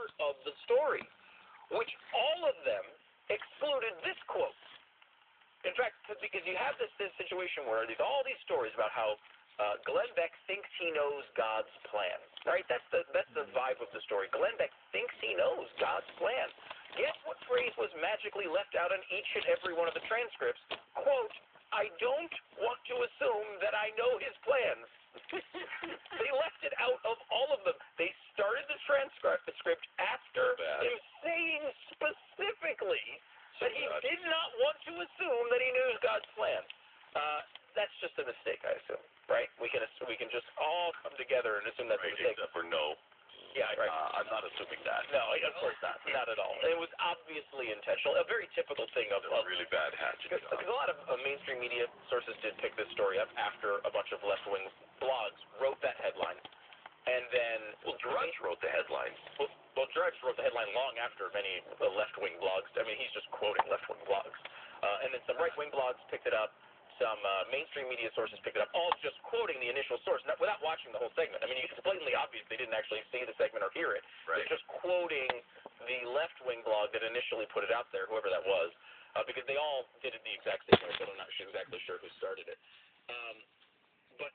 part of the story, which all of them excluded this quote. In fact, because you have this situation where there's all these stories about how Glenn Beck thinks he knows God's plan. Right? That's the vibe of the story. Glenn Beck thinks he knows God's plan. Guess what phrase was magically left out in each and every one of the transcripts? Quote, I don't want to assume that I know his plans. They left it out of all of them. They started the script after him saying specifically that he did not want to assume that he knew God's plan. That's just a mistake, I assume, right? We can just all come together and assume that's a mistake. Except for no. Yeah, right. I'm not assuming that. No, of course not. Not at all. It was obviously intentional. A very typical thing of a really bad hatchet. Because a lot of mainstream media sources did pick this story up after a bunch of left-wing blogs wrote that headline. And then... Well, Drudge wrote the headline. Well, Drudge wrote the headline long after many left-wing blogs. I mean, he's just quoting left-wing blogs. And then some right-wing blogs picked it up. Some mainstream media sources picked it up, all just quoting the initial source, without watching the whole segment. I mean, it's blatantly obvious they didn't actually see the segment or hear it. Right. They're just quoting the left-wing blog that initially put it out there, whoever that was, because they all did it the exact same way, but I'm not exactly sure who started it. But